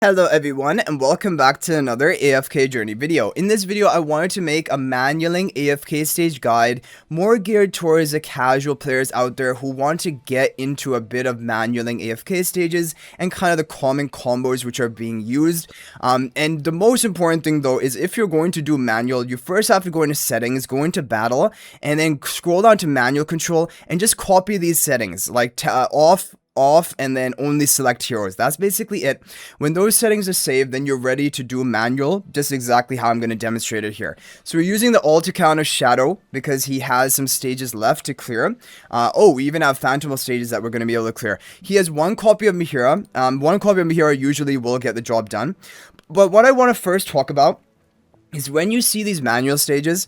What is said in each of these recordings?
Hello everyone and welcome back to another AFK Journey video. In this video I wanted to make a manualing AFK stage guide more geared towards the casual players out there who want to get into a bit of manualing AFK stages and kind of the common combos which are being used. And the most important thing though is if you're going to do manual, you first have to go into settings, go into battle, and then scroll down to manual control and just copy these settings like off and then only select heroes. That's basically it. When those settings are saved, then you're ready to do manual, just exactly how I'm going to demonstrate it here. So we're using the alt account of Shadow because he has some stages left to clear. We even have Phantom stages that we're going to be able to clear. He has one copy of Mihira. One copy of Mihira usually will get the job done. But what I want to first talk about is when you see these manual stages,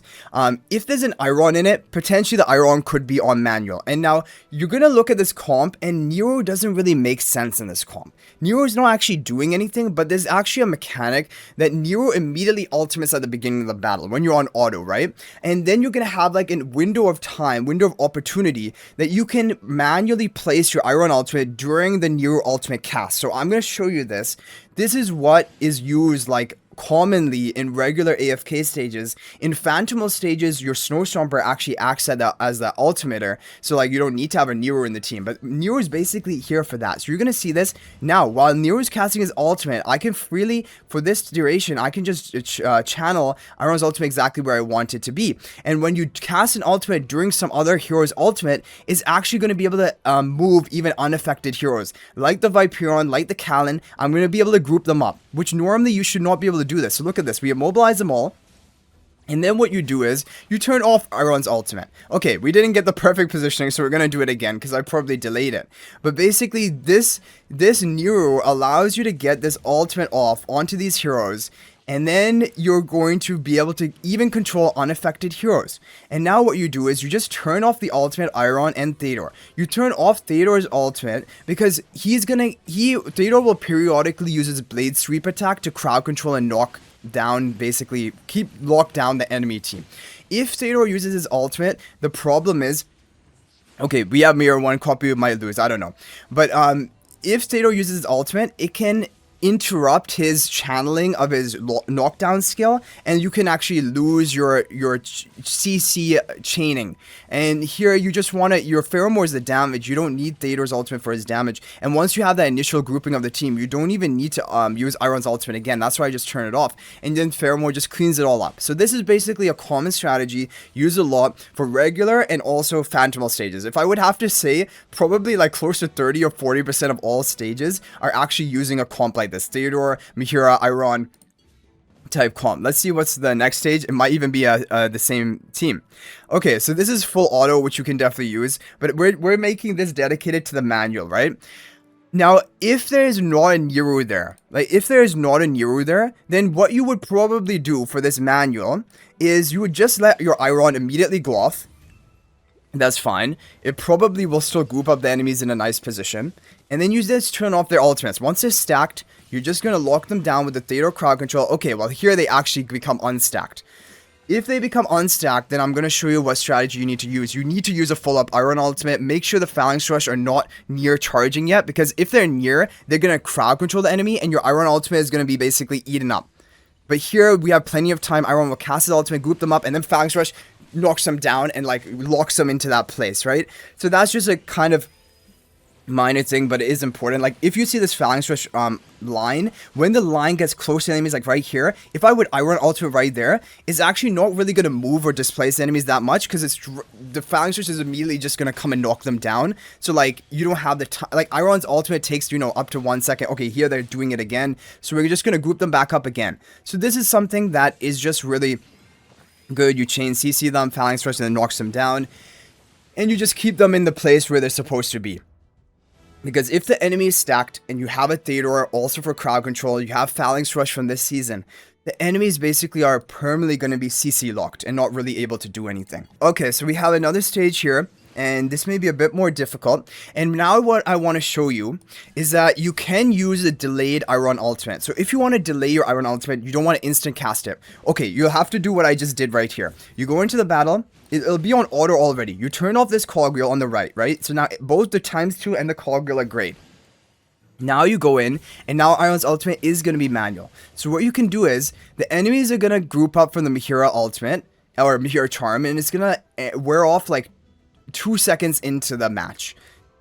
if there's an Iron in it, potentially the Iron could be on manual. And now, you're gonna look at this comp, and Niru doesn't really make sense in this comp. Niru is not actually doing anything, but there's actually a mechanic that Niru immediately ultimates at the beginning of the battle, when you're on auto, right? And then you're gonna have like a window of time, window of opportunity, that you can manually place your Iron ultimate during the Niru ultimate cast. So I'm gonna show you this. This is what is used like commonly in regular AFK stages. In Phantom stages, your Snowstomper actually acts as the ultimator, so like you don't need to have a Niru in the team, but Niru is basically here for that. So you're gonna see this now. While Niru is casting his ultimate, I can freely, for this duration, I can just channel Iron's ultimate exactly where I want it to be. And when you cast an ultimate during some other hero's ultimate, it's actually going to be able to move even unaffected heroes like the Viperion, like the Kalin. I'm going to be able to group them up, which normally you should not be able to do this. So look at this. We immobilize them all. And then what you do is, you turn off Iron's ultimate. Okay, we didn't get the perfect positioning, so we're going to do it again, because I probably delayed it. But basically, this Niru allows you to get this ultimate off onto these heroes, and then you're going to be able to even control unaffected heroes. And now what you do is, you just turn off the ultimate Iron and Theodore. You turn off Theodore's ultimate, because Theodore will periodically use his Blade Sweep attack to crowd control and knock down, basically lock down the enemy team. If Theodore uses his ultimate, the problem is, okay, we have Mirror 1 copy, we might lose, I don't know. But if Theodore uses his ultimate, it can interrupt his channeling of his knockdown skill, and you can actually lose your CC chaining. And here you just want to, your Pheromore is the damage. You don't need Theodore's ultimate for his damage. And once you have that initial grouping of the team, you don't even need to use Iron's ultimate again. That's why I just turn it off, and then Pheromore just cleans it all up. So this is basically a common strategy used a lot for regular and also Phantom stages. If I would have to say, probably like close to 30 or 40% of all stages are actually using a comp like this Theodore, Mihira, Iron type comp. Let's see what's the next stage. It might even be the same team. Okay, so this is full auto, which you can definitely use, but we're making this dedicated to the manual, right? Now, if there is not a Niru there, then what you would probably do for this manual is you would just let your Iron immediately go off. That's fine. It probably will still group up the enemies in a nice position. And then you just turn off their ultimates. Once they're stacked, you're just going to lock them down with the Theodore crowd control. Okay, well here they actually become unstacked. If they become unstacked, then I'm going to show you what strategy you need to use. You need to use a full up Iron ultimate. Make sure the Phalanx Rush are not near charging yet, because if they're near, they're going to crowd control the enemy, and your Iron ultimate is going to be basically eaten up. But here, we have plenty of time. Iron will cast his ultimate, group them up, and then Phalanx Rush knocks them down and like locks them into that place, right? So that's just a kind of minor thing, but it is important. Like if you see this Phalanx Rush line, when the line gets close to enemies, like right here, if I would Iron ultimate right there, it's actually not really going to move or displace enemies that much, because it's the Phalanx Rush is immediately just going to come and knock them down. So like you don't have the time. Like Iron's ultimate takes, you know, up to 1 second. Okay, here they're doing it again, so we're just going to group them back up again. So this is something that is just really good. You chain CC them, Phalanx Rush, and then knocks them down, and you just keep them in the place where they're supposed to be. Because if the enemy is stacked and you have a Theodore also for crowd control, you have Phalanx Rush from this season, the enemies basically are permanently going to be CC locked and not really able to do anything. Okay, so we have another stage here, and this may be a bit more difficult. And now what I want to show you is that you can use a delayed Iron ultimate. So if you want to delay your Iron ultimate, you don't want to instant cast it. Okay, you'll have to do what I just did right here. You go into the battle. It'll be on auto already. You turn off this cogwheel on the right? So now both the ×2 and the cogwheel are great. Now you go in, and now Iron's ultimate is going to be manual. So what you can do is, the enemies are going to group up from the Mihira ultimate, or Mihira charm, and it's going to wear off like 2 seconds into the match.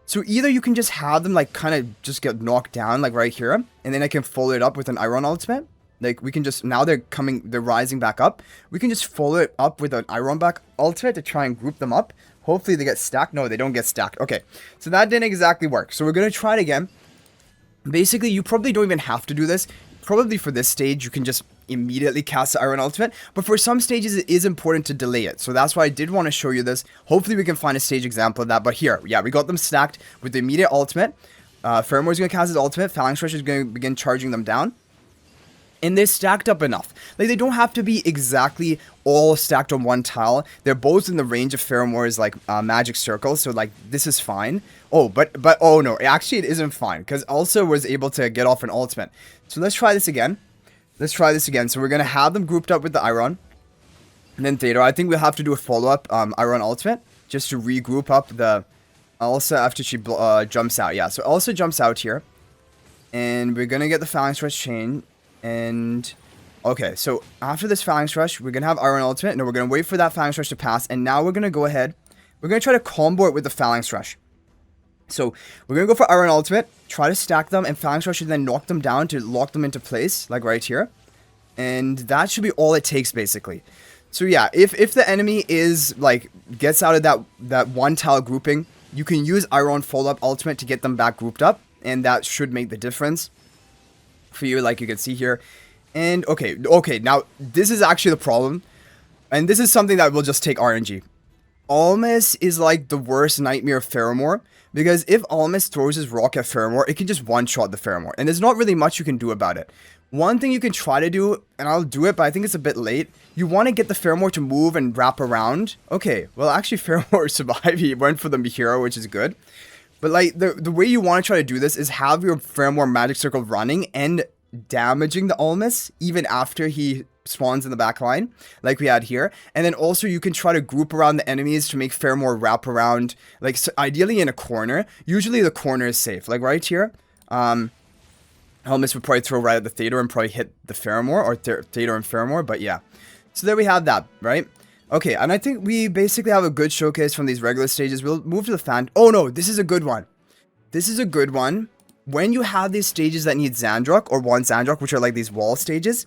So either you can just have them like kind of just get knocked down like right here, and then I can follow it up with an Iron ultimate. Like we can just, now they're rising back up. We can just follow it up with an Iron back ultimate to try and group them up. Hopefully they get stacked. No, they don't get stacked. Okay, so that didn't exactly work. So we're going to try it again. Basically, you probably don't even have to do this. Probably for this stage, you can just immediately cast the Iron ultimate. But for some stages, it is important to delay it. So that's why I did want to show you this. Hopefully we can find a stage example of that. But here, yeah, we got them stacked with the immediate ultimate. Pheromore's going to cast his ultimate. Phalanx Rush is going to begin charging them down. And they're stacked up enough. Like, they don't have to be exactly all stacked on one tile. They're both in the range of Pheromore's, like, magic circle. So, like, this is fine. Oh, but, oh, no. Actually, it isn't fine. Because Elsa was able to get off an ultimate. So, let's try this again. Let's try this again. So, we're going to have them grouped up with the Iron. And then Theodore. I think we'll have to do a follow-up Iron ultimate. Just to regroup up the Elsa after she jumps out. Yeah, so Elsa jumps out here. And we're going to get the Phalanx Rush chain. And okay, so after this Phalanx Rush, we're gonna have Iron ultimate. No, we're gonna wait for that Phalanx Rush to pass, and now we're gonna go ahead. We're gonna try to combo it with the Phalanx Rush. So we're gonna go for Iron ultimate, try to stack them, and Phalanx Rush should then knock them down to lock them into place, like right here. And that should be all it takes, basically. So yeah, if the enemy is like gets out of that one tile grouping, you can use Iron follow-up ultimate to get them back grouped up, and that should make the difference for you, like you can see here. And okay, now this is actually the problem, and this is something that will just take RNG. Almas is like the worst nightmare of Pheromore, because if Almas throws his rock at Pheromore, it can just one-shot the Pheromore, and there's not really much you can do about it. One thing you can try to do, and I'll do it, but I think it's a bit late, you want to get the Pheromore to move and wrap around. Okay, well actually Pheromore survived, he went for the Mihira, which is good. But like, the way you want to try to do this is have your Pheromore magic circle running and damaging the Almas even after he spawns in the back line, like we had here. And then also you can try to group around the enemies to make Pheromore wrap around, like so ideally in a corner. Usually the corner is safe, like right here. Almas would probably throw right at the Theodore and probably hit the Pheromore, or Theodore and Pheromore, but yeah. So there we have that, right? Okay, and I think we basically have a good showcase from these regular stages. We'll move to the fan. Oh no, this is a good one. This is a good one. When you have these stages that need Zandrok, or one Zandrok, which are like these wall stages,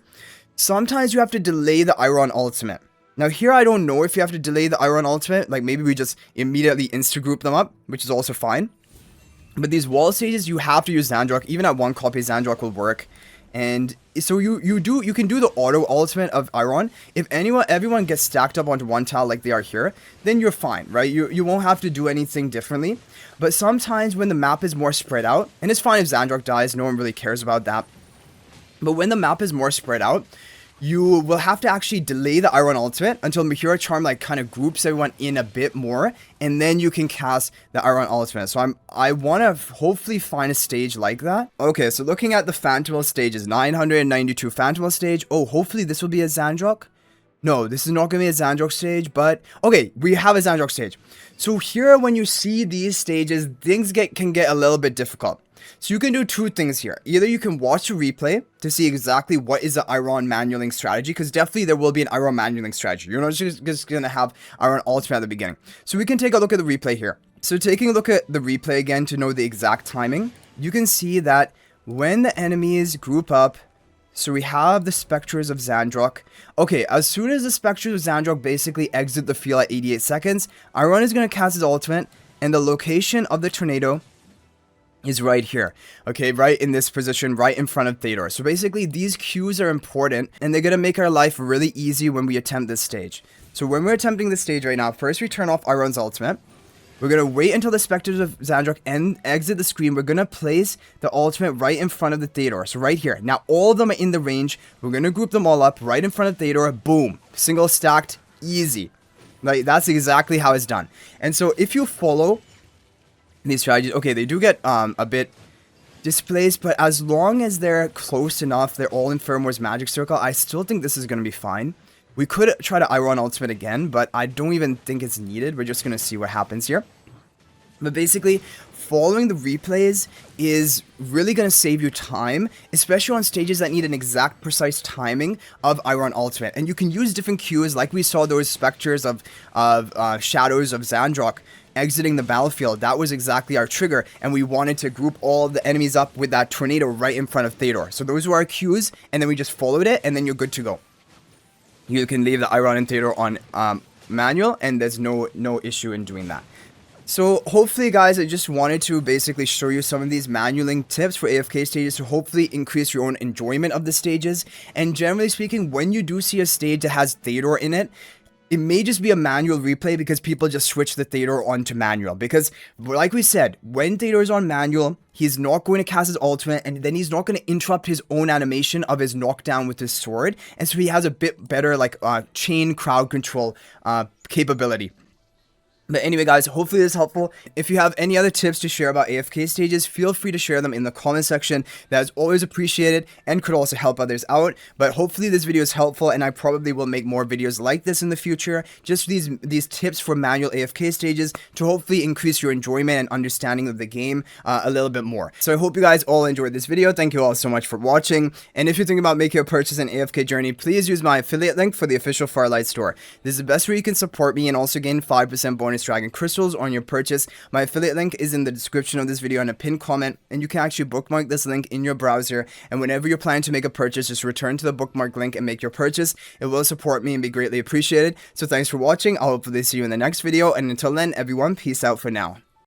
sometimes you have to delay the Iron ultimate. Now here I don't know if you have to delay the Iron ultimate, like maybe we just immediately insta-group them up, which is also fine. But these wall stages, you have to use Zandrok. Even at one copy, Zandrok will work. And so you can do the auto ultimate of Iron. If everyone gets stacked up onto one tile like they are here, then you're fine, right? You won't have to do anything differently. But sometimes when the map is more spread out, and it's fine if Zandrok dies, no one really cares about that. But when the map is more spread out, you will have to actually delay the Iron ultimate until Mihira Charm like kind of groups everyone in a bit more, and then you can cast the Iron ultimate. So I want to hopefully find a stage like that. Okay, so looking at the Phantomal stages, 992 Phantomal stage. Oh, hopefully this will be a Zandrok. No, this is not going to be a Zandrok stage, but okay, we have a Zandrok stage. So here, when you see these stages, things can get a little bit difficult. So you can do two things here. Either you can watch a replay to see exactly what is the Iron manualing strategy, because definitely there will be an Iron manualing strategy. You're not just going to have Iron ultimate at the beginning. So we can take a look at the replay here. So taking a look at the replay again to know the exact timing, you can see that when the enemies group up, so we have the Spectres of Zandrok. Okay, as soon as the Spectres of Zandrok basically exit the field at 88 seconds, Iron is going to cast his ultimate, and the location of the tornado is right here. Okay, right in this position, right in front of Theodore. So basically, these cues are important, and they're going to make our life really easy when we attempt this stage. So when we're attempting this stage right now, first we turn off Iron's ultimate. We're going to wait until the Spectres of Zandrok exit the screen. We're going to place the ultimate right in front of the Theodore. So right here. Now, all of them are in the range. We're going to group them all up right in front of Theodore. Boom. Single stacked. Easy. Like, that's exactly how it's done. And so if you follow these strategies, okay, they do get a bit displaced, but as long as they're close enough, they're all in Pheromore's magic circle, I still think this is going to be fine. We could try to Iron ultimate again, but I don't even think it's needed. We're just going to see what happens here. But basically, following the replays is really going to save you time, especially on stages that need an exact precise timing of Iron Ultimate. And you can use different cues, like we saw those specters of shadows of Zandrok exiting the battlefield. That was exactly our trigger, and we wanted to group all the enemies up with that tornado right in front of Theodore. So those were our cues, and then we just followed it, and then you're good to go. You can leave the Iron and Theodore on manual, and there's no issue in doing that. So hopefully, guys, I just wanted to basically show you some of these manualing tips for AFK stages to hopefully increase your own enjoyment of the stages. And generally speaking, when you do see a stage that has Theodore in it, it may just be a manual replay because people just switch the Theodore onto manual. Because, like we said, when Theodore is on manual, he's not going to cast his ultimate, and then he's not going to interrupt his own animation of his knockdown with his sword. And so he has a bit better, like, chain crowd control capability. But anyway, guys, hopefully this is helpful. If you have any other tips to share about AFK stages, feel free to share them in the comment section. That is always appreciated and could also help others out. But hopefully this video is helpful, and I probably will make more videos like this in the future. Just these tips for manual AFK stages to hopefully increase your enjoyment and understanding of the game a little bit more. So I hope you guys all enjoyed this video. Thank you all so much for watching. And if you're thinking about making a purchase in AFK Journey, please use my affiliate link for the official Farlight store. This is the best way you can support me and also gain 5% bonus dragon crystals on your purchase. My affiliate link is in the description of this video and a pinned comment, and you can actually bookmark this link in your browser, and whenever you're planning to make a purchase, just return to the bookmark link and make your purchase. It will support me and be greatly appreciated. So thanks for watching. I'll hopefully see you in the next video, and until then, everyone, peace out for now.